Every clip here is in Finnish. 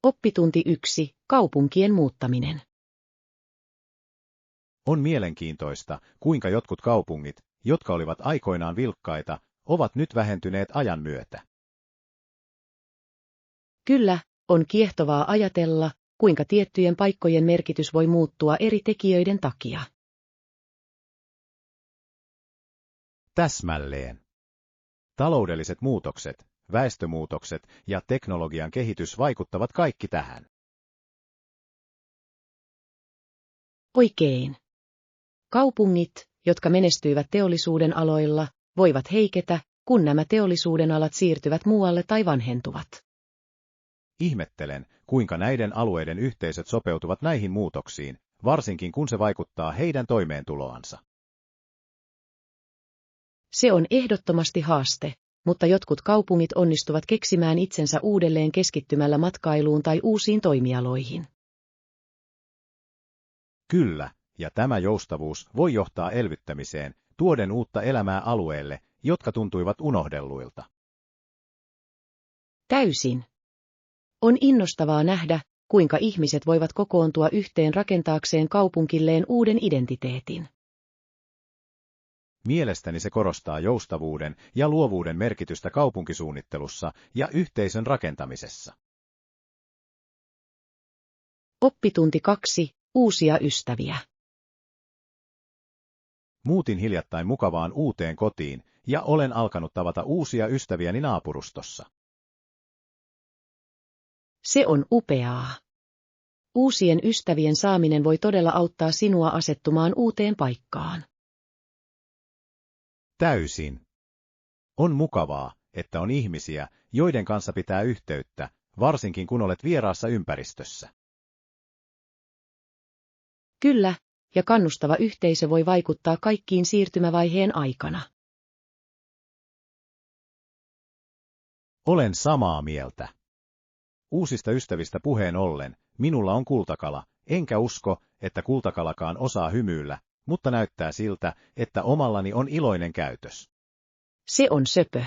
Oppitunti 1. Kaupunkien muuttaminen. On mielenkiintoista, kuinka jotkut kaupungit, jotka olivat aikoinaan vilkkaita, ovat nyt vähentyneet ajan myötä. Kyllä, on kiehtovaa ajatella, kuinka tiettyjen paikkojen merkitys voi muuttua eri tekijöiden takia. Täsmälleen. Taloudelliset muutokset, väestömuutokset ja teknologian kehitys vaikuttavat kaikki tähän. Oikein. Kaupungit, jotka menestyivät teollisuuden aloilla, voivat heiketä, kun nämä teollisuuden alat siirtyvät muualle tai vanhentuvat. Ihmettelen, kuinka näiden alueiden yhteisöt sopeutuvat näihin muutoksiin, varsinkin kun se vaikuttaa heidän toimeentuloansa. Se on ehdottomasti haaste, mutta jotkut kaupungit onnistuvat keksimään itsensä uudelleen keskittymällä matkailuun tai uusiin toimialoihin. Kyllä, ja tämä joustavuus voi johtaa elvyttämiseen, tuoden uutta elämää alueelle, jotka tuntuivat unohdelluilta. Täysin. On innostavaa nähdä, kuinka ihmiset voivat kokoontua yhteen rakentaakseen kaupunkilleen uuden identiteetin. Mielestäni se korostaa joustavuuden ja luovuuden merkitystä kaupunkisuunnittelussa ja yhteisön rakentamisessa. Oppitunti 2. Uusia ystäviä. Muutin hiljattain mukavaan uuteen kotiin ja olen alkanut tavata uusia ystäviäni naapurustossa. Se on upeaa. Uusien ystävien saaminen voi todella auttaa sinua asettumaan uuteen paikkaan. Täysin. On mukavaa, että on ihmisiä, joiden kanssa pitää yhteyttä, varsinkin kun olet vieraassa ympäristössä. Kyllä, ja kannustava yhteisö voi vaikuttaa kaikkiin siirtymävaiheen aikana. Olen samaa mieltä. Uusista ystävistä puheen ollen, minulla on kultakala, enkä usko, että kultakalakaan osaa hymyillä, mutta näyttää siltä, että omallani on iloinen käytös. Se on söpö.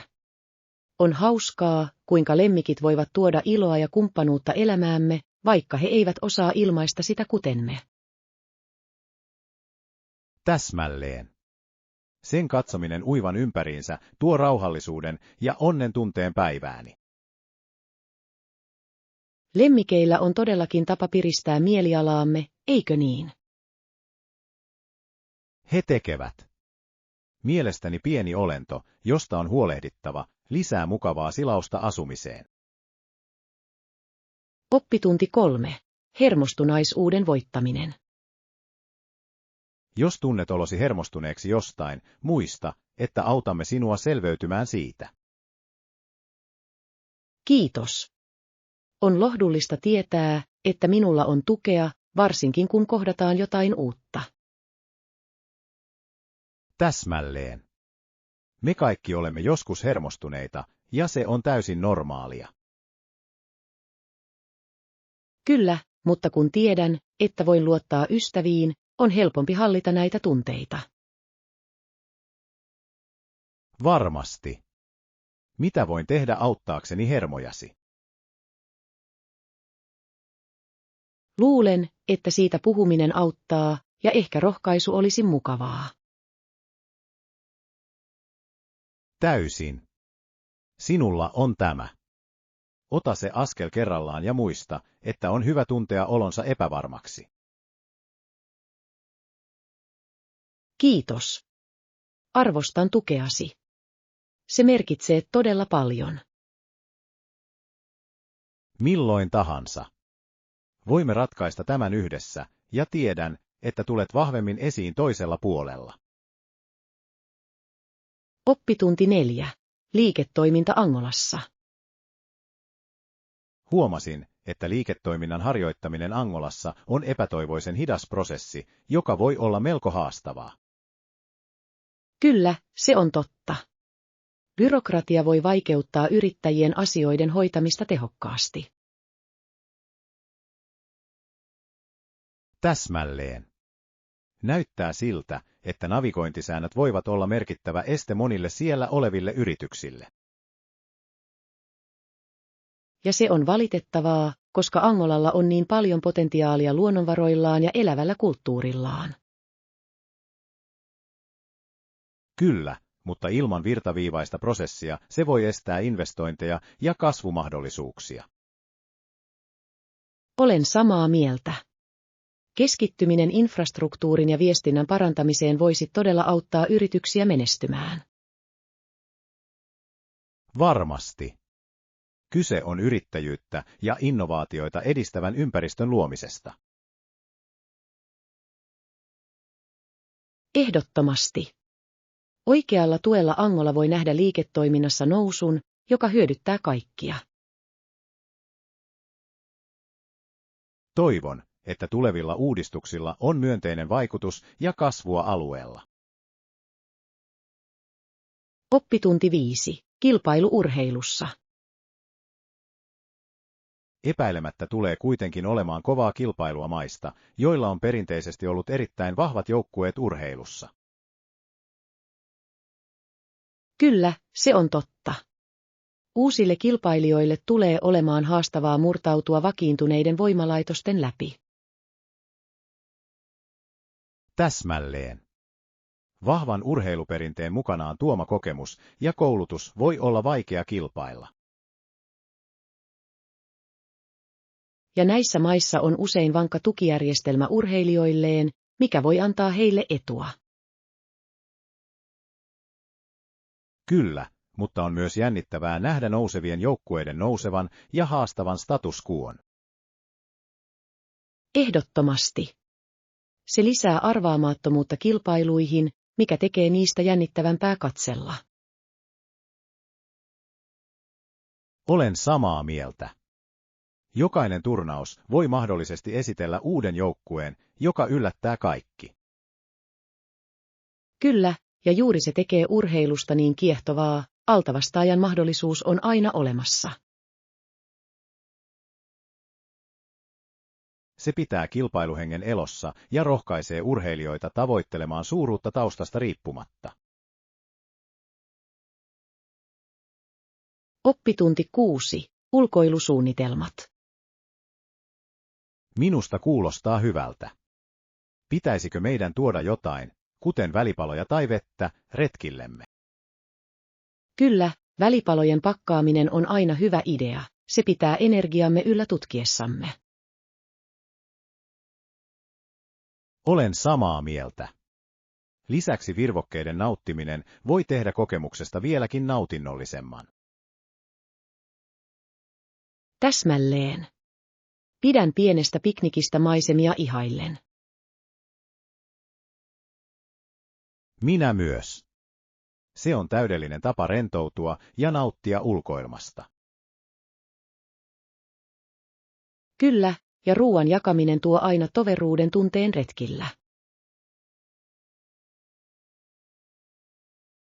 On hauskaa, kuinka lemmikit voivat tuoda iloa ja kumppanuutta elämäämme, vaikka he eivät osaa ilmaista sitä kuten me. Täsmälleen. Sen katsominen uivan ympäriinsä tuo rauhallisuuden ja onnen tunteen päivääni. Lemmikeillä on todellakin tapa piristää mielialaamme, eikö niin? He tekevät. Mielestäni pieni olento, josta on huolehdittava, lisää mukavaa silausta asumiseen. Oppitunti 3. Hermostunaisuuden voittaminen. Jos tunnet olosi hermostuneeksi jostain, muista, että autamme sinua selveytymään siitä. Kiitos. On lohdullista tietää, että minulla on tukea, varsinkin kun kohdataan jotain uutta. Täsmälleen. Me kaikki olemme joskus hermostuneita, ja se on täysin normaalia. Kyllä, mutta kun tiedän, että voin luottaa ystäviin, on helpompi hallita näitä tunteita. Varmasti. Mitä voin tehdä auttaakseni hermojasi? Luulen, että siitä puhuminen auttaa, ja ehkä rohkaisu olisi mukavaa. Täysin. Sinulla on tämä. Ota se askel kerrallaan ja muista, että on hyvä tuntea olonsa epävarmaksi. Kiitos. Arvostan tukeasi. Se merkitsee todella paljon. Milloin tahansa. Voimme ratkaista tämän yhdessä, ja tiedän, että tulet vahvemmin esiin toisella puolella. Oppitunti 4. Liiketoiminta Angolassa. Huomasin, että liiketoiminnan harjoittaminen Angolassa on epätoivoisen hidas prosessi, joka voi olla melko haastavaa. Kyllä, se on totta. Byrokratia voi vaikeuttaa yrittäjien asioiden hoitamista tehokkaasti. Täsmälleen. Näyttää siltä, että navigointisäännöt voivat olla merkittävä este monille siellä oleville yrityksille. Ja se on valitettavaa, koska Angolalla on niin paljon potentiaalia luonnonvaroillaan ja elävällä kulttuurillaan. Kyllä, mutta ilman virtaviivaista prosessia se voi estää investointeja ja kasvumahdollisuuksia. Olen samaa mieltä. Keskittyminen infrastruktuurin ja viestinnän parantamiseen voisi todella auttaa yrityksiä menestymään. Varmasti. Kyse on yrittäjyyttä ja innovaatioita edistävän ympäristön luomisesta. Ehdottomasti. Oikealla tuella Angola voi nähdä liiketoiminnassa nousun, joka hyödyttää kaikkia. Toivon, että tulevilla uudistuksilla on myönteinen vaikutus ja kasvua alueella. Oppitunti 5. Kilpailu urheilussa. Epäilemättä tulee kuitenkin olemaan kovaa kilpailua maista, joilla on perinteisesti ollut erittäin vahvat joukkueet urheilussa. Kyllä, se on totta. Uusille kilpailijoille tulee olemaan haastavaa murtautua vakiintuneiden voimalaitosten läpi. Täsmälleen. Vahvan urheiluperinteen mukanaan tuoma kokemus ja koulutus voi olla vaikea kilpailla. Ja näissä maissa on usein vankka tukijärjestelmä urheilijoilleen, mikä voi antaa heille etua. Kyllä, mutta on myös jännittävää nähdä nousevien joukkueiden nousevan ja haastavan status quon. Ehdottomasti. Se lisää arvaamattomuutta kilpailuihin, mikä tekee niistä jännittävämpää katsella. Olen samaa mieltä. Jokainen turnaus voi mahdollisesti esitellä uuden joukkueen, joka yllättää kaikki. Kyllä, ja juuri se tekee urheilusta niin kiehtovaa, altavastaajan mahdollisuus on aina olemassa. Se pitää kilpailuhengen elossa ja rohkaisee urheilijoita tavoittelemaan suuruutta taustasta riippumatta. Oppitunti 6. Ulkoilusuunnitelmat. Minusta kuulostaa hyvältä. Pitäisikö meidän tuoda jotain, kuten välipaloja tai vettä, retkillemme? Kyllä, välipalojen pakkaaminen on aina hyvä idea, se pitää energiamme yllä tutkiessamme. Olen samaa mieltä. Lisäksi virvokkeiden nauttiminen voi tehdä kokemuksesta vieläkin nautinnollisemman. Täsmälleen. Pidän pienestä piknikistä maisemia ihaillen. Minä myös. Se on täydellinen tapa rentoutua ja nauttia ulkoilmasta. Kyllä, ja ruoan jakaminen tuo aina toveruuden tunteen retkillä.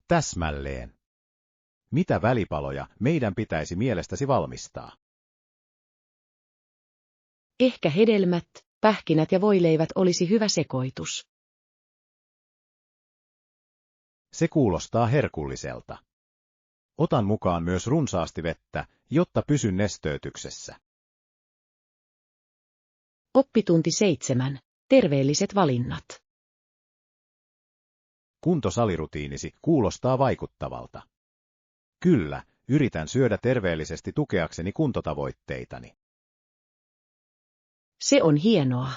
Täsmälleen. Mitä välipaloja meidän pitäisi mielestäsi valmistaa? Ehkä hedelmät, pähkinät ja voileivät olisi hyvä sekoitus. Se kuulostaa herkulliselta. Otan mukaan myös runsaasti vettä, jotta pysyn nesteytyksessä. Oppitunti 7. Terveelliset valinnat. Kuntosalirutiinisi kuulostaa vaikuttavalta. Kyllä, yritän syödä terveellisesti tukeakseni kuntotavoitteitani. Se on hienoa.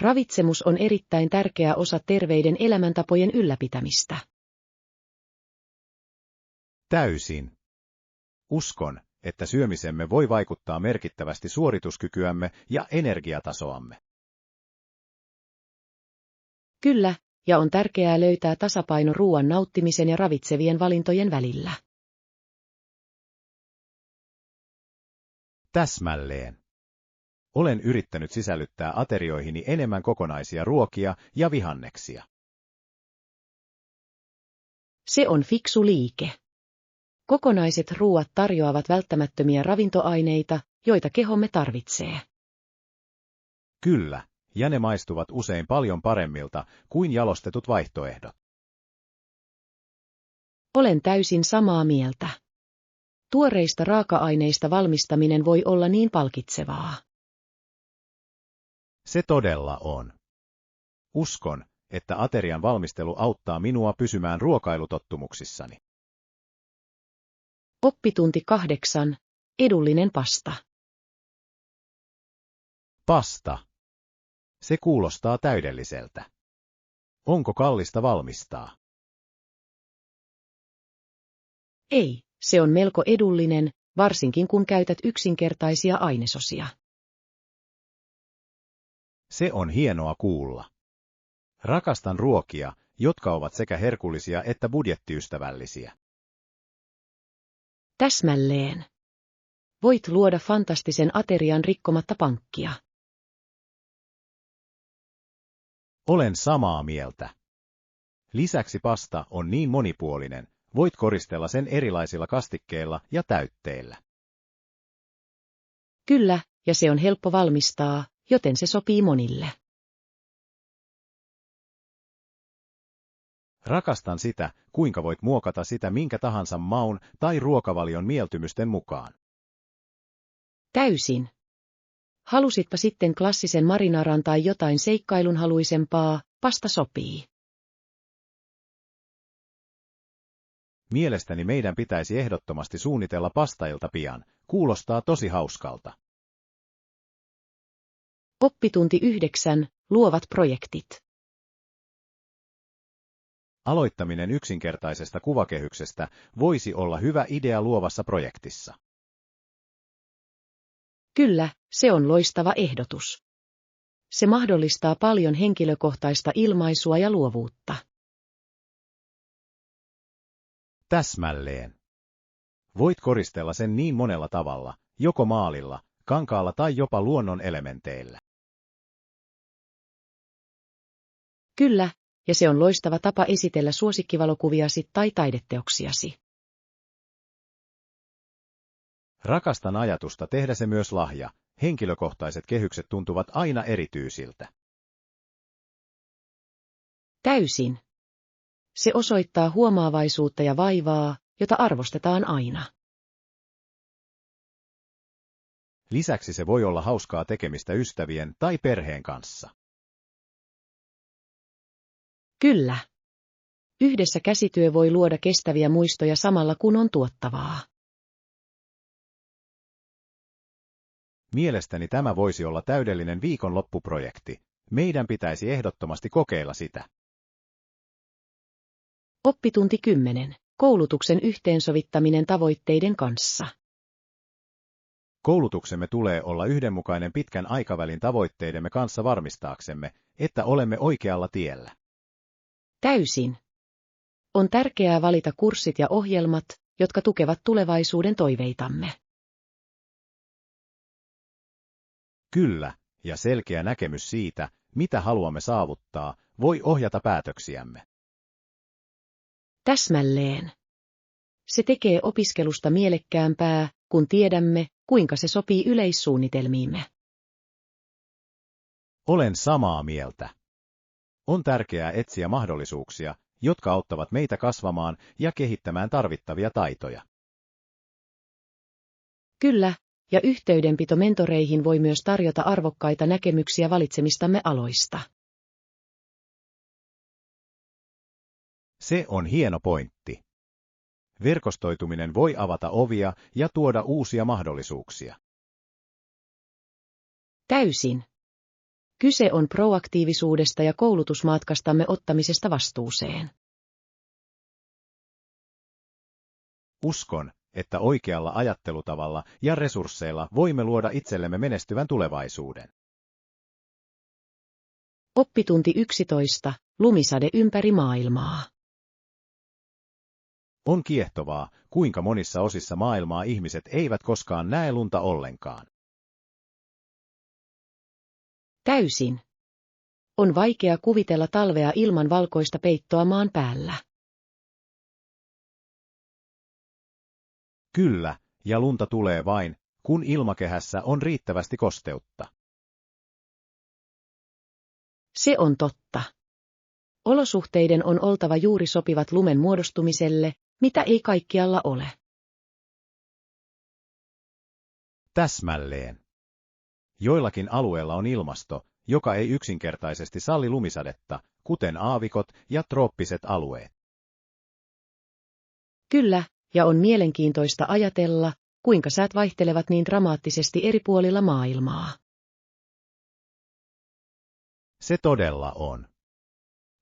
Ravitsemus on erittäin tärkeä osa terveiden elämäntapojen ylläpitämistä. Täysin. Uskon, että syömisemme voi vaikuttaa merkittävästi suorituskykyämme ja energiatasoamme. Kyllä, ja on tärkeää löytää tasapaino ruoan nauttimisen ja ravitsevien valintojen välillä. Täsmälleen. Olen yrittänyt sisällyttää aterioihini enemmän kokonaisia ruokia ja vihanneksia. Se on fiksu liike. Kokonaiset ruuat tarjoavat välttämättömiä ravintoaineita, joita kehomme tarvitsee. Kyllä, ja ne maistuvat usein paljon paremmilta kuin jalostetut vaihtoehdot. Olen täysin samaa mieltä. Tuoreista raaka-aineista valmistaminen voi olla niin palkitsevaa. Se todella on. Uskon, että aterian valmistelu auttaa minua pysymään ruokailutottumuksissani. Oppitunti 8. Edullinen pasta. Pasta. Se kuulostaa täydelliseltä. Onko kallista valmistaa? Ei, se on melko edullinen, varsinkin kun käytät yksinkertaisia ainesosia. Se on hienoa kuulla. Rakastan ruokia, jotka ovat sekä herkullisia että budjettiystävällisiä. Täsmälleen. Voit luoda fantastisen aterian rikkomatta pankkia. Olen samaa mieltä. Lisäksi pasta on niin monipuolinen, voit koristella sen erilaisilla kastikkeilla ja täytteillä. Kyllä, ja se on helppo valmistaa, joten se sopii monille. Rakastan sitä, kuinka voit muokata sitä minkä tahansa maun tai ruokavalion mieltymysten mukaan. Täysin. Halusitpa sitten klassisen marinaran tai jotain seikkailunhaluisempaa, pasta sopii. Mielestäni meidän pitäisi ehdottomasti suunnitella pastailta pian, kuulostaa tosi hauskalta. Oppitunti 9. Luovat projektit. Aloittaminen yksinkertaisesta kuvakehyksestä voisi olla hyvä idea luovassa projektissa. Kyllä, se on loistava ehdotus. Se mahdollistaa paljon henkilökohtaista ilmaisua ja luovuutta. Täsmälleen. Voit koristella sen niin monella tavalla, joko maalilla, kankaalla tai jopa luonnon elementeillä. Kyllä, ja se on loistava tapa esitellä suosikkivalokuviasi tai taideteoksiasi. Rakastan ajatusta tehdä se myös lahja, henkilökohtaiset kehykset tuntuvat aina erityisiltä. Täysin. Se osoittaa huomaavaisuutta ja vaivaa, jota arvostetaan aina. Lisäksi se voi olla hauskaa tekemistä ystävien tai perheen kanssa. Kyllä. Yhdessä käsityö voi luoda kestäviä muistoja samalla kun on tuottavaa. Mielestäni tämä voisi olla täydellinen viikonloppuprojekti. Meidän pitäisi ehdottomasti kokeilla sitä. Oppitunti 10. Koulutuksen yhteensovittaminen tavoitteiden kanssa. Koulutuksemme tulee olla yhdenmukainen pitkän aikavälin tavoitteidemme kanssa varmistaaksemme, että olemme oikealla tiellä. Täysin. On tärkeää valita kurssit ja ohjelmat, jotka tukevat tulevaisuuden toiveitamme. Kyllä, ja selkeä näkemys siitä, mitä haluamme saavuttaa, voi ohjata päätöksiämme. Täsmälleen. Se tekee opiskelusta mielekkäämpää, kun tiedämme, kuinka se sopii yleissuunnitelmiimme. Olen samaa mieltä. On tärkeää etsiä mahdollisuuksia, jotka auttavat meitä kasvamaan ja kehittämään tarvittavia taitoja. Kyllä, ja yhteydenpito mentoreihin voi myös tarjota arvokkaita näkemyksiä valitsemistamme aloista. Se on hieno pointti. Verkostoituminen voi avata ovia ja tuoda uusia mahdollisuuksia. Täysin. Kyse on proaktiivisuudesta ja koulutusmatkastamme ottamisesta vastuuseen. Uskon, että oikealla ajattelutavalla ja resursseilla voimme luoda itsellemme menestyvän tulevaisuuden. Oppitunti 11. Lumisade ympäri maailmaa. On kiehtovaa, kuinka monissa osissa maailmaa ihmiset eivät koskaan näe lunta ollenkaan. Täysin. On vaikea kuvitella talvea ilman valkoista peittoa maan päällä. Kyllä, ja lunta tulee vain, kun ilmakehässä on riittävästi kosteutta. Se on totta. Olosuhteiden on oltava juuri sopivat lumen muodostumiselle, mitä ei kaikkialla ole. Täsmälleen. Joillakin alueilla on ilmasto, joka ei yksinkertaisesti salli lumisadetta, kuten aavikot ja trooppiset alueet. Kyllä, ja on mielenkiintoista ajatella, kuinka säät vaihtelevat niin dramaattisesti eri puolilla maailmaa. Se todella on.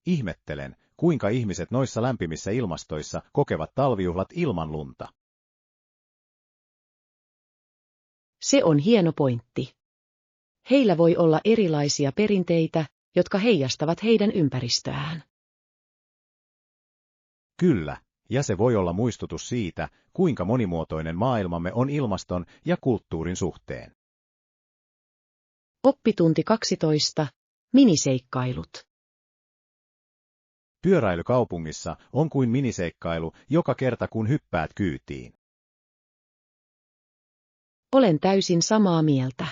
Ihmettelen, kuinka ihmiset noissa lämpimissä ilmastoissa kokevat talvijuhlat ilman lunta. Se on hieno pointti. Heillä voi olla erilaisia perinteitä, jotka heijastavat heidän ympäristöään. Kyllä, ja se voi olla muistutus siitä, kuinka monimuotoinen maailmamme on ilmaston ja kulttuurin suhteen. Oppitunti 12. Miniseikkailut. Pyöräily kaupungissa on kuin miniseikkailu joka kerta kun hyppäät kyytiin. Olen täysin samaa mieltä.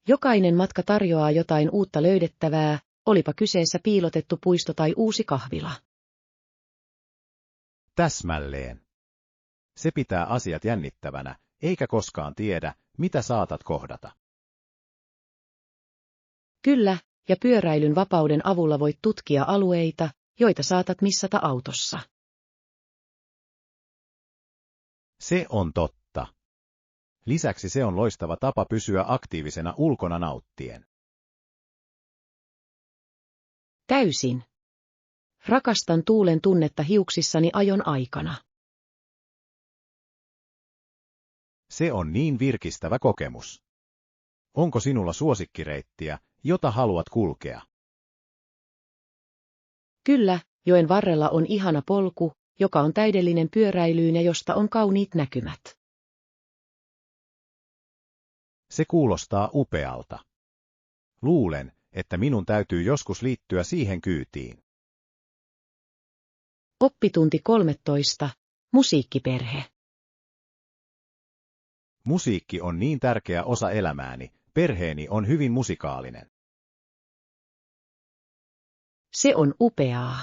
Jokainen matka tarjoaa jotain uutta löydettävää, olipa kyseessä piilotettu puisto tai uusi kahvila. Täsmälleen. Se pitää asiat jännittävänä, eikä koskaan tiedä, mitä saatat kohdata. Kyllä, ja pyöräilyn vapauden avulla voit tutkia alueita, joita saatat missata autossa. Se on totta. Lisäksi se on loistava tapa pysyä aktiivisena ulkona nauttien. Täysin. Rakastan tuulen tunnetta hiuksissani ajon aikana. Se on niin virkistävä kokemus. Onko sinulla suosikkireittiä, jota haluat kulkea? Kyllä, joen varrella on ihana polku, joka on täydellinen pyöräilyyn ja josta on kauniit näkymät. Se kuulostaa upealta. Luulen, että minun täytyy joskus liittyä siihen kyytiin. Oppitunti 13. Musiikkiperhe. Musiikki on niin tärkeä osa elämääni, perheeni on hyvin musikaalinen. Se on upeaa.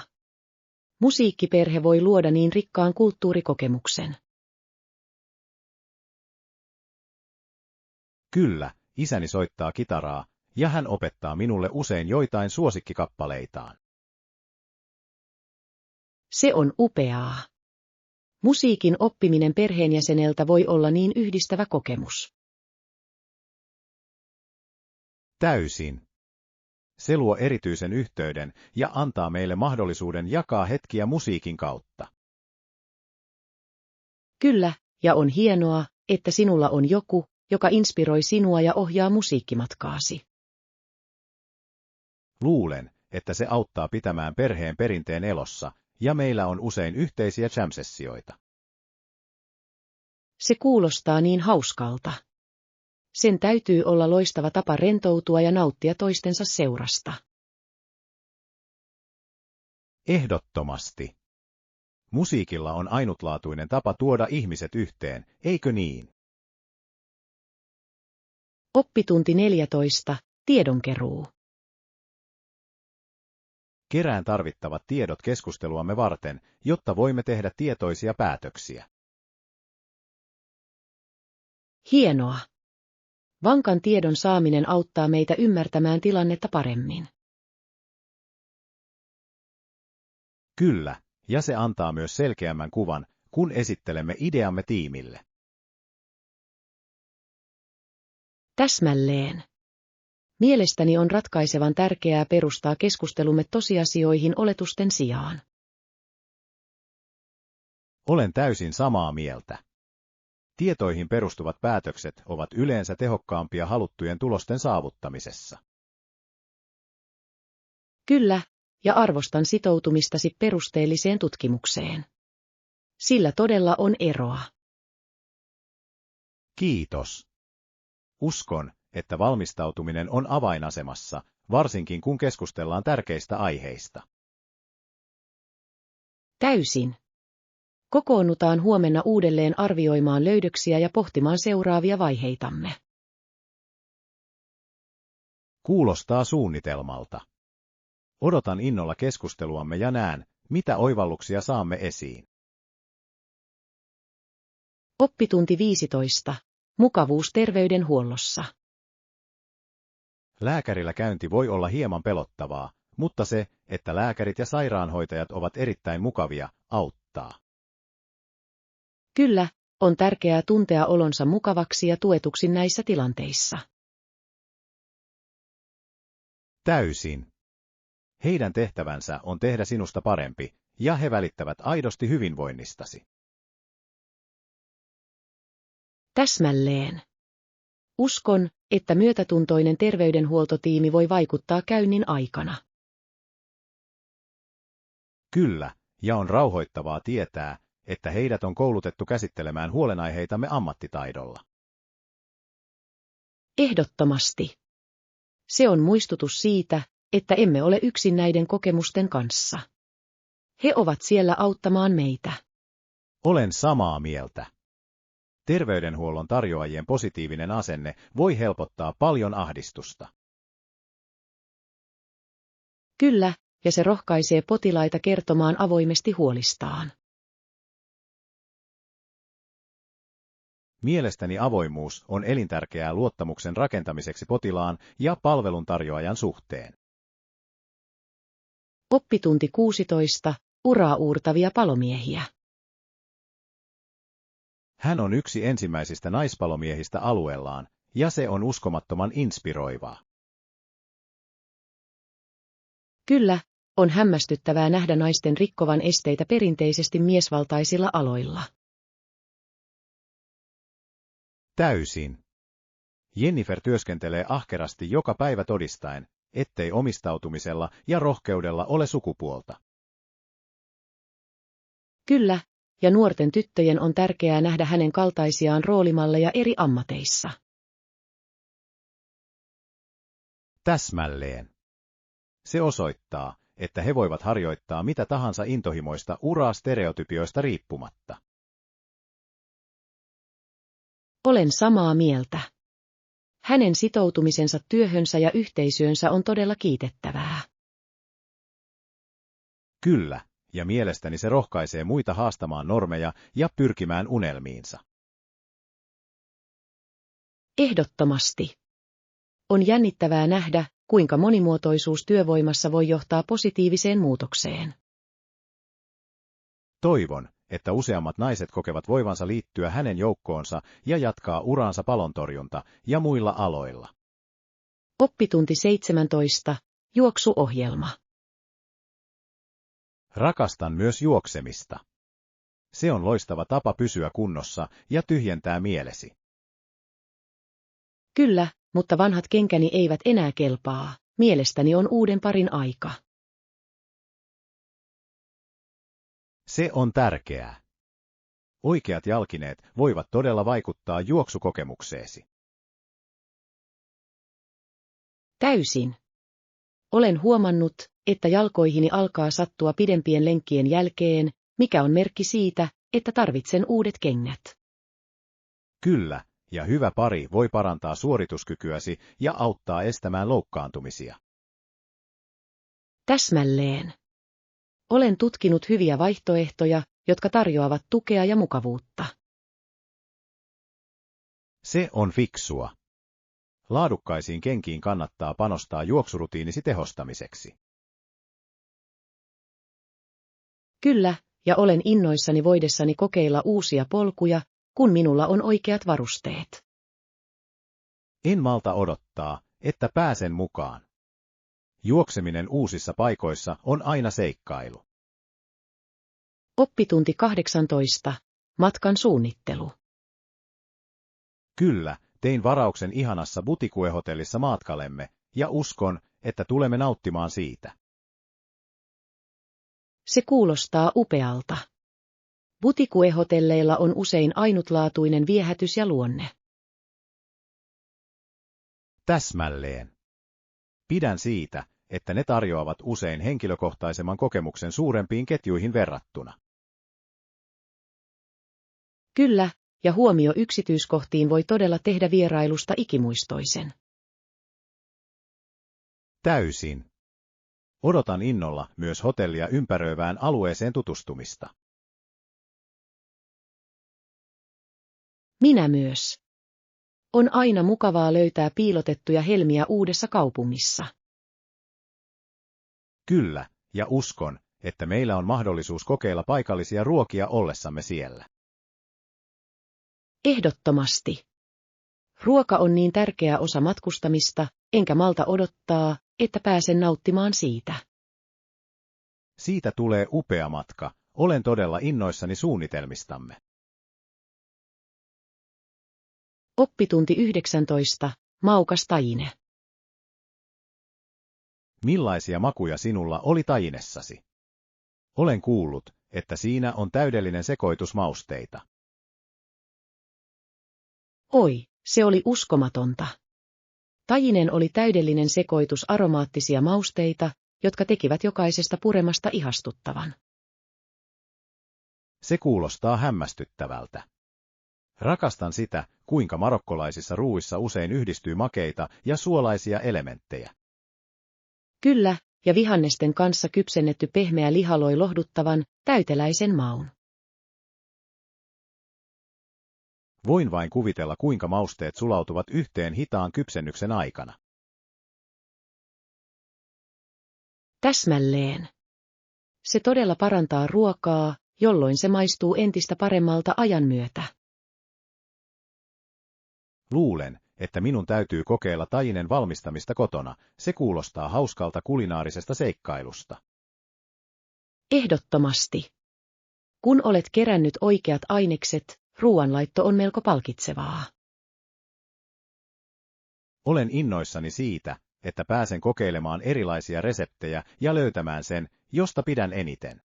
Musiikkiperhe voi luoda niin rikkaan kulttuurikokemuksen. Kyllä, isäni soittaa kitaraa, ja hän opettaa minulle usein joitain suosikkikappaleitaan. Se on upeaa. Musiikin oppiminen perheenjäseneltä voi olla niin yhdistävä kokemus. Täysin. Se luo erityisen yhteyden ja antaa meille mahdollisuuden jakaa hetkiä musiikin kautta. Kyllä, ja on hienoa, että sinulla on joku, joka inspiroi sinua ja ohjaa musiikkimatkaasi. Luulen, että se auttaa pitämään perheen perinteen elossa, ja meillä on usein yhteisiä jam-sessioita. Se kuulostaa niin hauskalta. Sen täytyy olla loistava tapa rentoutua ja nauttia toistensa seurasta. Ehdottomasti. Musiikilla on ainutlaatuinen tapa tuoda ihmiset yhteen, eikö niin? Oppitunti 14. Tiedonkeruu. Kerään tarvittavat tiedot keskusteluamme varten, jotta voimme tehdä tietoisia päätöksiä. Hienoa. Vankan tiedon saaminen auttaa meitä ymmärtämään tilannetta paremmin. Kyllä, ja se antaa myös selkeämmän kuvan, kun esittelemme ideamme tiimille. Täsmälleen. Mielestäni on ratkaisevan tärkeää perustaa keskustelumme tosiasioihin oletusten sijaan. Olen täysin samaa mieltä. Tietoihin perustuvat päätökset ovat yleensä tehokkaampia haluttujen tulosten saavuttamisessa. Kyllä, ja arvostan sitoutumistasi perusteelliseen tutkimukseen. Sillä todella on eroa. Kiitos. Uskon, että valmistautuminen on avainasemassa, varsinkin kun keskustellaan tärkeistä aiheista. Täysin. Kokoonnutaan huomenna uudelleen arvioimaan löydöksiä ja pohtimaan seuraavia vaiheitamme. Kuulostaa suunnitelmalta. Odotan innolla keskusteluamme ja näen, mitä oivalluksia saamme esiin. Oppitunti 15. Mukavuus terveydenhuollossa. Lääkärillä käynti voi olla hieman pelottavaa, mutta se, että lääkärit ja sairaanhoitajat ovat erittäin mukavia, auttaa. Kyllä, on tärkeää tuntea olonsa mukavaksi ja tuetuksi näissä tilanteissa. Täysin. Heidän tehtävänsä on tehdä sinusta parempi, ja he välittävät aidosti hyvinvoinnistasi. Täsmälleen. Uskon, että myötätuntoinen terveydenhuoltotiimi voi vaikuttaa käynnin aikana. Kyllä, ja on rauhoittavaa tietää, että heidät on koulutettu käsittelemään huolenaiheitamme ammattitaidolla. Ehdottomasti. Se on muistutus siitä, että emme ole yksin näiden kokemusten kanssa. He ovat siellä auttamaan meitä. Olen samaa mieltä. Terveydenhuollon tarjoajien positiivinen asenne voi helpottaa paljon ahdistusta. Kyllä, ja se rohkaisee potilaita kertomaan avoimesti huolistaan. Mielestäni avoimuus on elintärkeää luottamuksen rakentamiseksi potilaan ja palveluntarjoajan suhteen. Oppitunti 16. Uraa uurtavia palomiehiä. Hän on yksi ensimmäisistä naispalomiehistä alueellaan, ja se on uskomattoman inspiroivaa. Kyllä, on hämmästyttävää nähdä naisten rikkovan esteitä perinteisesti miesvaltaisilla aloilla. Täysin. Jennifer työskentelee ahkerasti joka päivä todistaen, ettei omistautumisella ja rohkeudella ole sukupuolta. Kyllä, ja nuorten tyttöjen on tärkeää nähdä hänen kaltaisiaan roolimalleja eri ammateissa. Täsmälleen. Se osoittaa, että he voivat harjoittaa mitä tahansa intohimoista uraa stereotypioista riippumatta. Olen samaa mieltä. Hänen sitoutumisensa työhönsä ja yhteisöönsä on todella kiitettävää. Kyllä, ja mielestäni se rohkaisee muita haastamaan normeja ja pyrkimään unelmiinsa. Ehdottomasti. On jännittävää nähdä, kuinka monimuotoisuus työvoimassa voi johtaa positiiviseen muutokseen. Toivon, että useammat naiset kokevat voivansa liittyä hänen joukkoonsa ja jatkaa uraansa palontorjunta ja muilla aloilla. Oppitunti 17. Juoksuohjelma. Rakastan myös juoksemista. Se on loistava tapa pysyä kunnossa ja tyhjentää mielesi. Kyllä, mutta vanhat kenkäni eivät enää kelpaa. Mielestäni on uuden parin aika. Se on tärkeää. Oikeat jalkineet voivat todella vaikuttaa juoksukokemukseesi. Täysin. Olen huomannut, että jalkoihini alkaa sattua pidempien lenkkien jälkeen, mikä on merkki siitä, että tarvitsen uudet kengät. Kyllä, ja hyvä pari voi parantaa suorituskykyäsi ja auttaa estämään loukkaantumisia. Täsmälleen. Olen tutkinut hyviä vaihtoehtoja, jotka tarjoavat tukea ja mukavuutta. Se on fiksua. Laadukkaisiin kenkiin kannattaa panostaa juoksurutiinisi tehostamiseksi. Kyllä, ja olen innoissani voidessani kokeilla uusia polkuja, kun minulla on oikeat varusteet. En malta odottaa, että pääsen mukaan. Juokseminen uusissa paikoissa on aina seikkailu. Oppitunti 18. Matkan suunnittelu. Kyllä, tein varauksen ihanassa Boutique-hotellissa matkallemme, ja uskon, että tulemme nauttimaan siitä. Se kuulostaa upealta. Boutique-hotelleilla on usein ainutlaatuinen viehätys ja luonne. Täsmälleen. Pidän siitä, että ne tarjoavat usein henkilökohtaisemman kokemuksen suurempiin ketjuihin verrattuna. Kyllä, ja huomio yksityiskohtiin voi todella tehdä vierailusta ikimuistoisen. Täysin. Odotan innolla myös hotellia ympäröivään alueeseen tutustumista. Minä myös. On aina mukavaa löytää piilotettuja helmiä uudessa kaupungissa. Kyllä, ja uskon, että meillä on mahdollisuus kokeilla paikallisia ruokia ollessamme siellä. Ehdottomasti. Ruoka on niin tärkeä osa matkustamista, enkä malta odottaa, että pääsen nauttimaan siitä. Siitä tulee upea matka. Olen todella innoissani suunnitelmistamme. Oppitunti 19. Maukas tajine. Millaisia makuja sinulla oli tajinessasi? Olen kuullut, että siinä on täydellinen sekoitus mausteita. Oi, se oli uskomatonta. Tajinen oli täydellinen sekoitus aromaattisia mausteita, jotka tekivät jokaisesta puremasta ihastuttavan. Se kuulostaa hämmästyttävältä. Rakastan sitä, kuinka marokkolaisissa ruuissa usein yhdistyy makeita ja suolaisia elementtejä. Kyllä, ja vihannesten kanssa kypsennetty pehmeä liha loi lohduttavan, täyteläisen maun. Voin vain kuvitella, kuinka mausteet sulautuvat yhteen hitaan kypsennyksen aikana. Täsmälleen. Se todella parantaa ruokaa, jolloin se maistuu entistä paremmalta ajan myötä. Luulen, että minun täytyy kokeilla tajinen valmistamista kotona. Se kuulostaa hauskalta kulinaarisesta seikkailusta. Ehdottomasti. Kun olet kerännyt oikeat ainekset, ruoanlaitto on melko palkitsevaa. Olen innoissani siitä, että pääsen kokeilemaan erilaisia reseptejä ja löytämään sen, josta pidän eniten.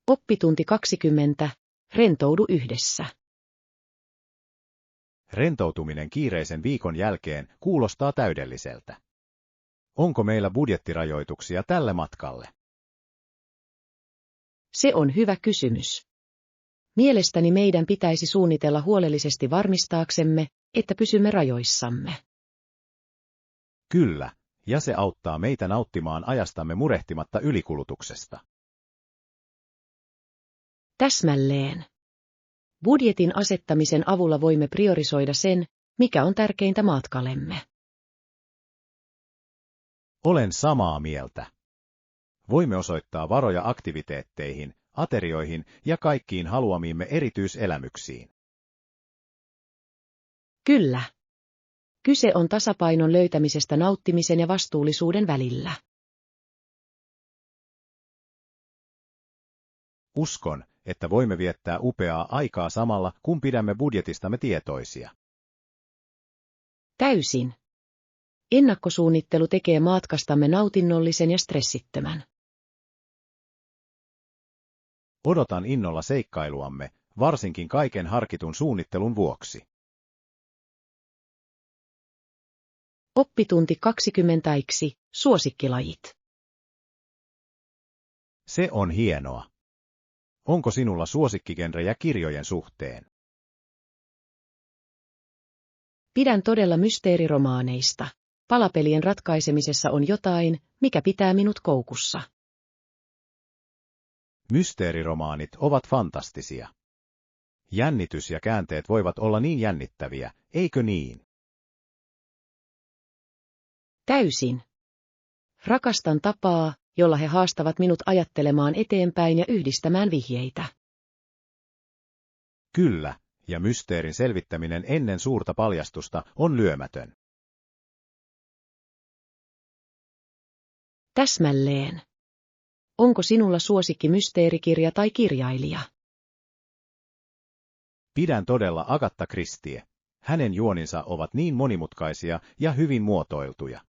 Oppitunti 20. Rentoudu yhdessä. Rentoutuminen kiireisen viikon jälkeen kuulostaa täydelliseltä. Onko meillä budjettirajoituksia tälle matkalle? Se on hyvä kysymys. Mielestäni meidän pitäisi suunnitella huolellisesti varmistaaksemme, että pysymme rajoissamme. Kyllä, ja se auttaa meitä nauttimaan ajastamme murehtimatta ylikulutuksesta. Täsmälleen. Budjetin asettamisen avulla voimme priorisoida sen, mikä on tärkeintä matkallemme. Olen samaa mieltä. Voimme osoittaa varoja aktiviteetteihin, aterioihin ja kaikkiin haluamiimme erityiselämyksiin. Kyllä. Kyse on tasapainon löytämisestä nauttimisen ja vastuullisuuden välillä. Uskon, että voimme viettää upeaa aikaa samalla, kun pidämme budjetistamme tietoisia. Täysin. Ennakkosuunnittelu tekee matkastamme nautinnollisen ja stressittömän. Odotan innolla seikkailuamme, varsinkin kaiken harkitun suunnittelun vuoksi. Oppitunti 20. Suosikkilajit. Se on hienoa. Onko sinulla suosikkigenrejä kirjojen suhteen? Pidän todella mysteeriromaaneista. Palapelien ratkaisemisessa on jotain, mikä pitää minut koukussa. Mysteeriromaanit ovat fantastisia. Jännitys ja käänteet voivat olla niin jännittäviä, eikö niin? Täysin. Rakastan tapaa, jolla he haastavat minut ajattelemaan eteenpäin ja yhdistämään vihjeitä. Kyllä, ja mysteerin selvittäminen ennen suurta paljastusta on lyömätön. Täsmälleen. Onko sinulla suosikki mysteerikirja tai kirjailija? Pidän todella Agatha Christie. Hänen juoninsa ovat niin monimutkaisia ja hyvin muotoiltuja.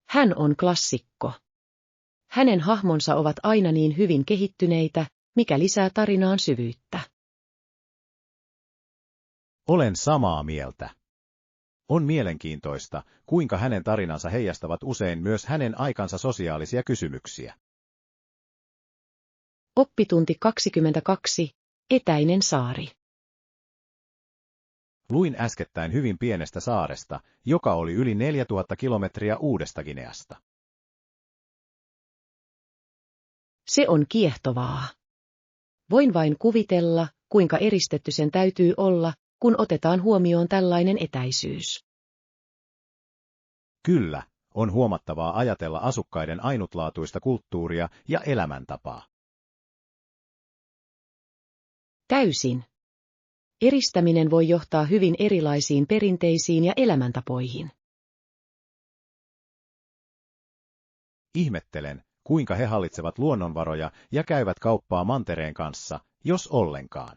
Hän on klassikko. Hänen hahmonsa ovat aina niin hyvin kehittyneitä, mikä lisää tarinaan syvyyttä. Olen samaa mieltä. On mielenkiintoista, kuinka hänen tarinansa heijastavat usein myös hänen aikansa sosiaalisia kysymyksiä. Oppitunti 22. Etäinen saari. Luin äskettäin hyvin pienestä saaresta, joka oli yli 4000 kilometriä Uudesta-Gineasta. Se on kiehtovaa. Voin vain kuvitella, kuinka eristetty sen täytyy olla, kun otetaan huomioon tällainen etäisyys. Kyllä, on huomattavaa ajatella asukkaiden ainutlaatuista kulttuuria ja elämäntapaa. Täysin. Eristäminen voi johtaa hyvin erilaisiin perinteisiin ja elämäntapoihin. Ihmettelen, kuinka he hallitsevat luonnonvaroja ja käyvät kauppaa mantereen kanssa, jos ollenkaan.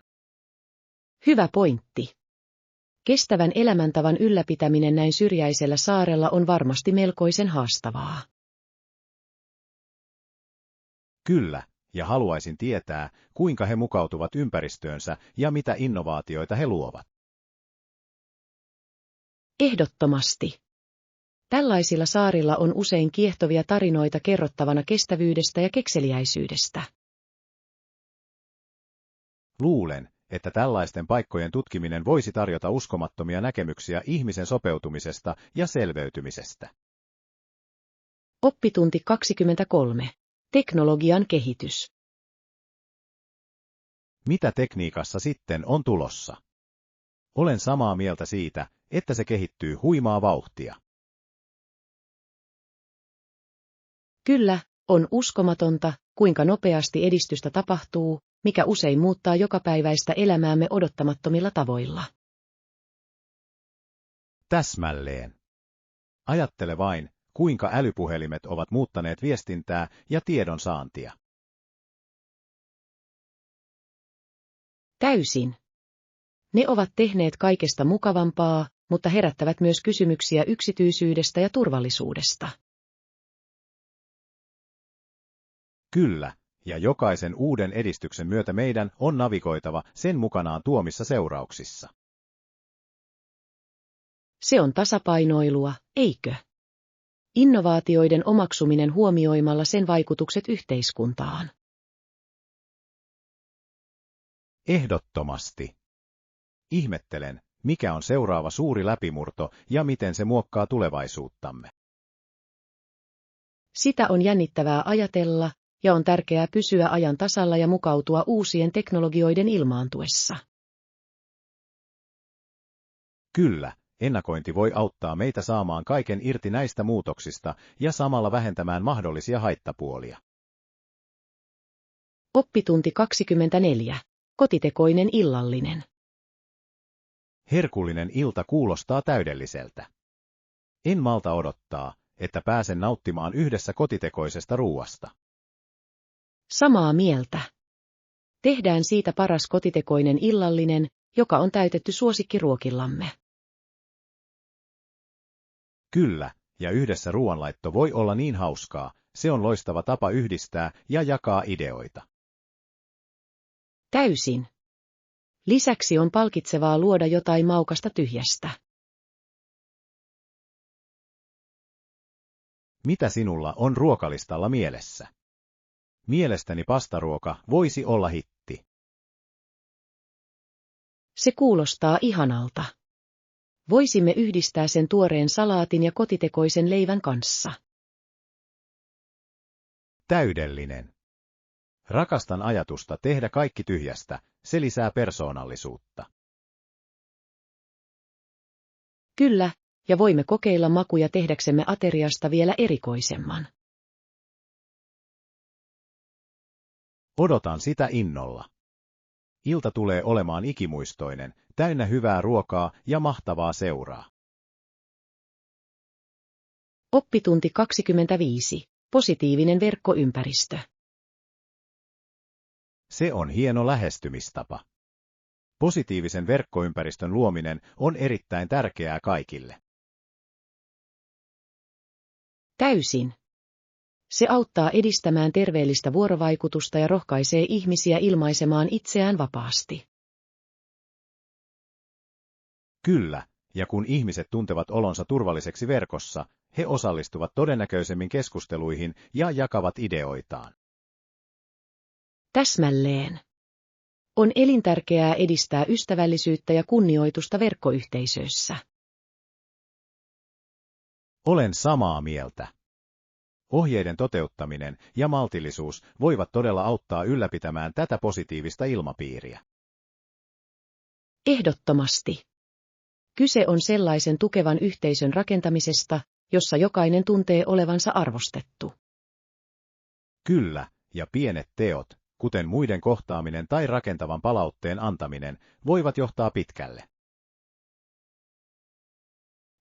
Hyvä pointti. Kestävän elämäntavan ylläpitäminen näin syrjäisellä saarella on varmasti melkoisen haastavaa. Kyllä, ja haluaisin tietää, kuinka he mukautuvat ympäristöönsä ja mitä innovaatioita he luovat. Ehdottomasti. Tällaisilla saarilla on usein kiehtovia tarinoita kerrottavana kestävyydestä ja kekseliäisyydestä. Luulen, että tällaisten paikkojen tutkiminen voisi tarjota uskomattomia näkemyksiä ihmisen sopeutumisesta ja selveytymisestä. Oppitunti 23. Teknologian kehitys. Mitä tekniikassa sitten on tulossa? Olen samaa mieltä siitä, että se kehittyy huimaa vauhtia. Kyllä, on uskomatonta, kuinka nopeasti edistystä tapahtuu, mikä usein muuttaa jokapäiväistä elämäämme odottamattomilla tavoilla. Täsmälleen. Ajattele vain, kuinka älypuhelimet ovat muuttaneet viestintää ja tiedonsaantia. Täysin. Ne ovat tehneet kaikesta mukavampaa, mutta herättävät myös kysymyksiä yksityisyydestä ja turvallisuudesta. Kyllä, ja jokaisen uuden edistyksen myötä meidän on navigoitava sen mukanaan tuomissa seurauksissa. Se on tasapainoilua, eikö? Innovaatioiden omaksuminen huomioimalla sen vaikutukset yhteiskuntaan. Ehdottomasti. Ihmettelen, mikä on seuraava suuri läpimurto ja miten se muokkaa tulevaisuuttamme. Sitä on jännittävää ajatella, ja on tärkeää pysyä ajan tasalla ja mukautua uusien teknologioiden ilmaantuessa. Kyllä, ennakointi voi auttaa meitä saamaan kaiken irti näistä muutoksista ja samalla vähentämään mahdollisia haittapuolia. Oppitunti 24. Kotitekoinen illallinen. Herkullinen ilta kuulostaa täydelliseltä. En malta odottaa, että pääsen nauttimaan yhdessä kotitekoisesta ruuasta. Samaa mieltä. Tehdään siitä paras kotitekoinen illallinen, joka on täytetty suosikkiruokillamme. Kyllä, ja yhdessä ruoanlaitto voi olla niin hauskaa, se on loistava tapa yhdistää ja jakaa ideoita. Täysin. Lisäksi on palkitsevaa luoda jotain maukasta tyhjästä. Mitä sinulla on ruokalistalla mielessä? Mielestäni pastaruoka voisi olla hitti. Se kuulostaa ihanalta. Voisimme yhdistää sen tuoreen salaatin ja kotitekoisen leivän kanssa. Täydellinen. Rakastan ajatusta tehdä kaikki tyhjästä, se lisää persoonallisuutta. Kyllä, ja voimme kokeilla makuja tehdäksemme ateriasta vielä erikoisemman. Odotan sitä innolla. Ilta tulee olemaan ikimuistoinen, täynnä hyvää ruokaa ja mahtavaa seuraa. Oppitunti 25. Positiivinen verkkoympäristö. Se on hieno lähestymistapa. Positiivisen verkkoympäristön luominen on erittäin tärkeää kaikille. Täysin. Se auttaa edistämään terveellistä vuorovaikutusta ja rohkaisee ihmisiä ilmaisemaan itseään vapaasti. Kyllä, ja kun ihmiset tuntevat olonsa turvalliseksi verkossa, he osallistuvat todennäköisemmin keskusteluihin ja jakavat ideoitaan. Täsmälleen. On elintärkeää edistää ystävällisyyttä ja kunnioitusta verkkoyhteisöissä. Olen samaa mieltä. Ohjeiden toteuttaminen ja maltillisuus voivat todella auttaa ylläpitämään tätä positiivista ilmapiiriä. Ehdottomasti. Kyse on sellaisen tukevan yhteisön rakentamisesta, jossa jokainen tuntee olevansa arvostettu. Kyllä, ja pienet teot, kuten muiden kohtaaminen tai rakentavan palautteen antaminen, voivat johtaa pitkälle.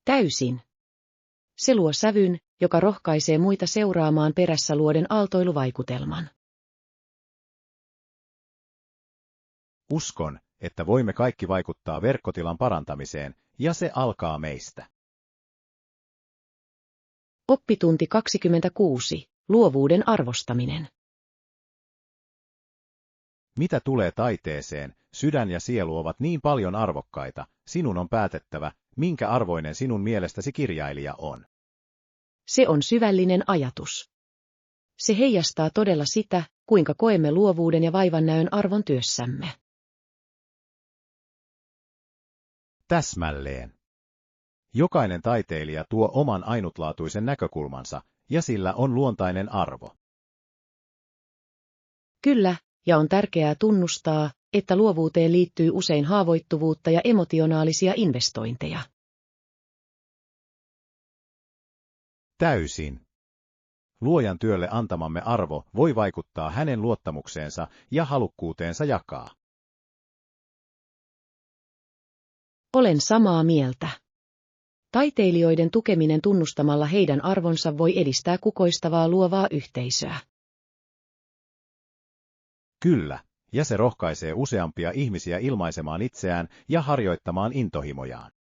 Täysin. Se luo sävyn, joka rohkaisee muita seuraamaan perässä luoden aaltoiluvaikutelman. Uskon, että voimme kaikki vaikuttaa verkkotilan parantamiseen, ja se alkaa meistä. Oppitunti 26. Luovuuden arvostaminen. Mitä tulee taiteeseen, sydän ja sielu ovat niin paljon arvokkaita, sinun on päätettävä, minkä arvoinen sinun mielestäsi kirjailija on. Se on syvällinen ajatus. Se heijastaa todella sitä, kuinka koemme luovuuden ja vaivannäön arvon työssämme. Täsmälleen. Jokainen taiteilija tuo oman ainutlaatuisen näkökulmansa, ja sillä on luontainen arvo. Kyllä, ja on tärkeää tunnustaa, että luovuuteen liittyy usein haavoittuvuutta ja emotionaalisia investointeja. Täysin. Luojan työlle antamamme arvo voi vaikuttaa hänen luottamukseensa ja halukkuuteensa jakaa. Olen samaa mieltä. Taiteilijoiden tukeminen tunnustamalla heidän arvonsa voi edistää kukoistavaa luovaa yhteisöä. Kyllä, ja se rohkaisee useampia ihmisiä ilmaisemaan itseään ja harjoittamaan intohimojaan.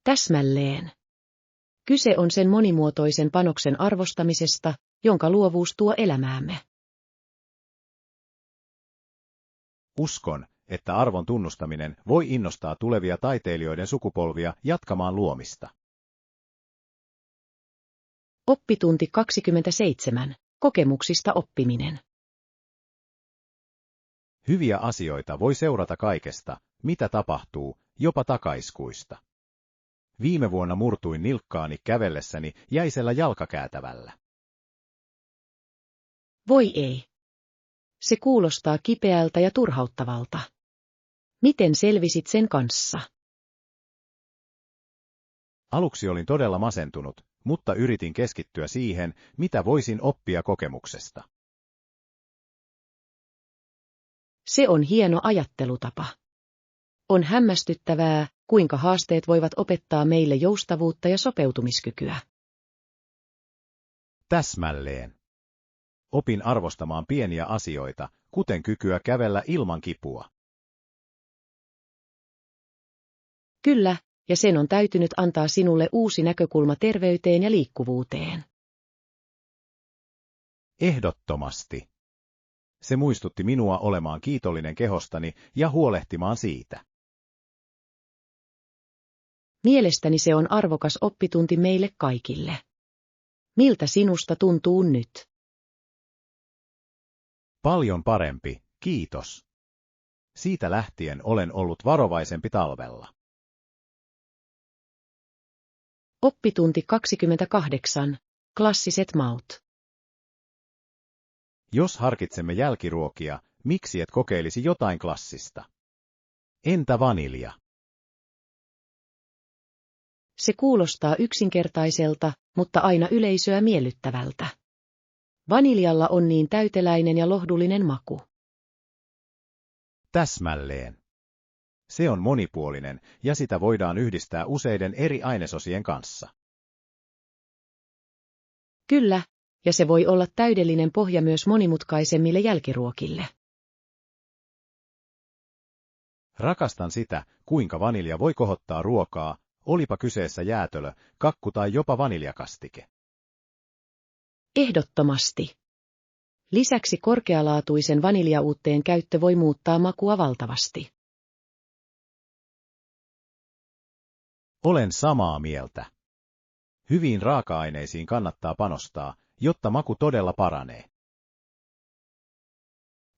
Täsmälleen. Kyse on sen monimuotoisen panoksen arvostamisesta, jonka luovuus tuo elämäämme. Uskon, että arvon tunnustaminen voi innostaa tulevia taiteilijoiden sukupolvia jatkamaan luomista. Oppitunti 27. Kokemuksista oppiminen. Hyviä asioita voi seurata kaikesta, mitä tapahtuu, jopa takaiskuista. Viime vuonna murtuin nilkkaani kävellessäni jäisellä jalkakäätävällä. Voi ei. Se kuulostaa kipeältä ja turhauttavalta. Miten selvisit sen kanssa? Aluksi olin todella masentunut, mutta yritin keskittyä siihen, mitä voisin oppia kokemuksesta. Se on hieno ajattelutapa. On hämmästyttävää, kuinka haasteet voivat opettaa meille joustavuutta ja sopeutumiskykyä. Täsmälleen. Opin arvostamaan pieniä asioita, kuten kykyä kävellä ilman kipua. Kyllä, ja sen on täytynyt antaa sinulle uusi näkökulma terveyteen ja liikkuvuuteen. Ehdottomasti. Se muistutti minua olemaan kiitollinen kehostani ja huolehtimaan siitä. Mielestäni se on arvokas oppitunti meille kaikille. Miltä sinusta tuntuu nyt? Paljon parempi, kiitos. Siitä lähtien olen ollut varovaisempi talvella. Oppitunti 28. Klassiset maut. Jos harkitsemme jälkiruokia, miksi et kokeilisi jotain klassista? Entä vanilja? Se kuulostaa yksinkertaiselta, mutta aina yleisöä miellyttävältä. Vaniljalla on niin täyteläinen ja lohdullinen maku. Täsmälleen. Se on monipuolinen, ja sitä voidaan yhdistää useiden eri ainesosien kanssa. Kyllä, ja se voi olla täydellinen pohja myös monimutkaisemmille jälkiruokille. Rakastan sitä, kuinka vanilja voi kohottaa ruokaa, olipa kyseessä jäätölö, kakku tai jopa vaniljakastike. Ehdottomasti. Lisäksi korkealaatuisen vaniljauutteen käyttö voi muuttaa makua valtavasti. Olen samaa mieltä. Hyviin raaka-aineisiin kannattaa panostaa, jotta maku todella paranee.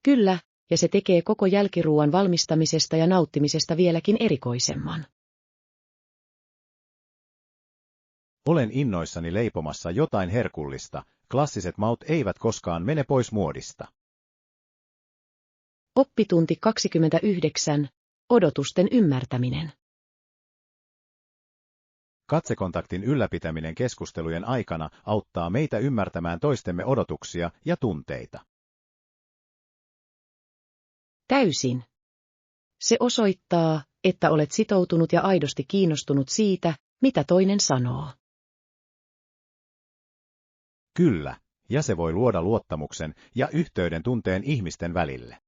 Kyllä, ja se tekee koko jälkiruuan valmistamisesta ja nauttimisesta vieläkin erikoisemman. Olen innoissani leipomassa jotain herkullista, klassiset maut eivät koskaan mene pois muodista. Oppitunti 29. Odotusten ymmärtäminen. Katsekontaktin ylläpitäminen keskustelujen aikana auttaa meitä ymmärtämään toistemme odotuksia ja tunteita. Täysin. Se osoittaa, että olet sitoutunut ja aidosti kiinnostunut siitä, mitä toinen sanoo. Kyllä, ja se voi luoda luottamuksen ja yhteyden tunteen ihmisten välille.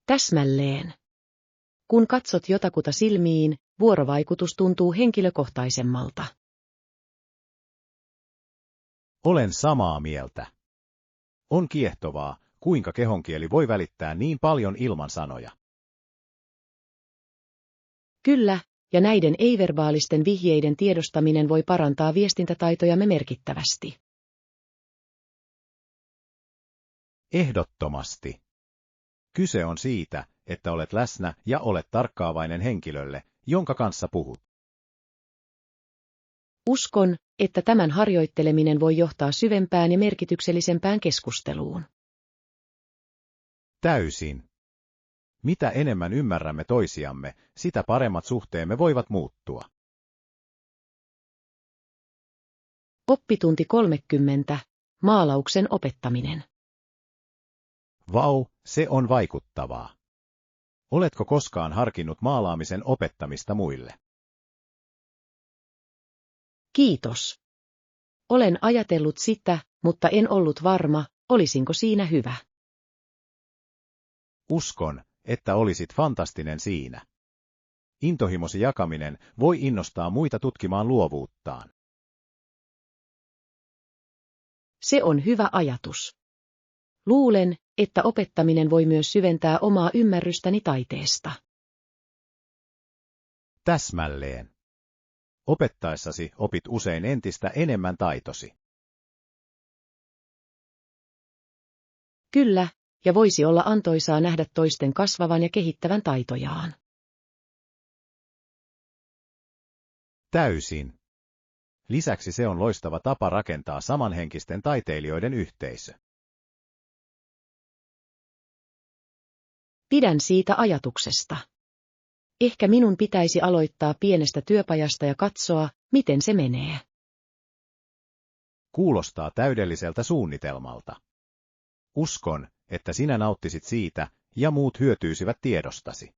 Täsmälleen. Kun katsot jotakuta silmiin, vuorovaikutus tuntuu henkilökohtaisemmalta. Olen samaa mieltä. On kiehtovaa, kuinka kehonkieli voi välittää niin paljon ilman sanoja. Kyllä, ja näiden ei-verbaalisten vihjeiden tiedostaminen voi parantaa viestintätaitojamme merkittävästi. Ehdottomasti. Kyse on siitä, että olet läsnä ja olet tarkkaavainen henkilölle, jonka kanssa puhut. Uskon, että tämän harjoitteleminen voi johtaa syvempään ja merkityksellisempään keskusteluun. Täysin. Mitä enemmän ymmärrämme toisiamme, sitä paremmat suhteemme voivat muuttua. Oppitunti 30. Maalauksen opettaminen. Vau, se on vaikuttavaa. Oletko koskaan harkinnut maalaamisen opettamista muille? Kiitos. Olen ajatellut sitä, mutta en ollut varma, olisinko siinä hyvä. Uskon, että olisit fantastinen siinä. Intohimosi jakaminen voi innostaa muita tutkimaan luovuuttaan. Se on hyvä ajatus. Luulen, että opettaminen voi myös syventää omaa ymmärrystäni taiteesta. Täsmälleen. Opettaessasi opit usein entistä enemmän taitosi. Kyllä, ja voisi olla antoisaa nähdä toisten kasvavan ja kehittävän taitojaan. Täysin. Lisäksi se on loistava tapa rakentaa samanhenkisten taiteilijoiden yhteisö. Pidän siitä ajatuksesta. Ehkä minun pitäisi aloittaa pienestä työpajasta ja katsoa, miten se menee. Kuulostaa täydelliseltä suunnitelmalta. Uskon, että sinä nauttisit siitä ja muut hyötyisivät tiedostasi.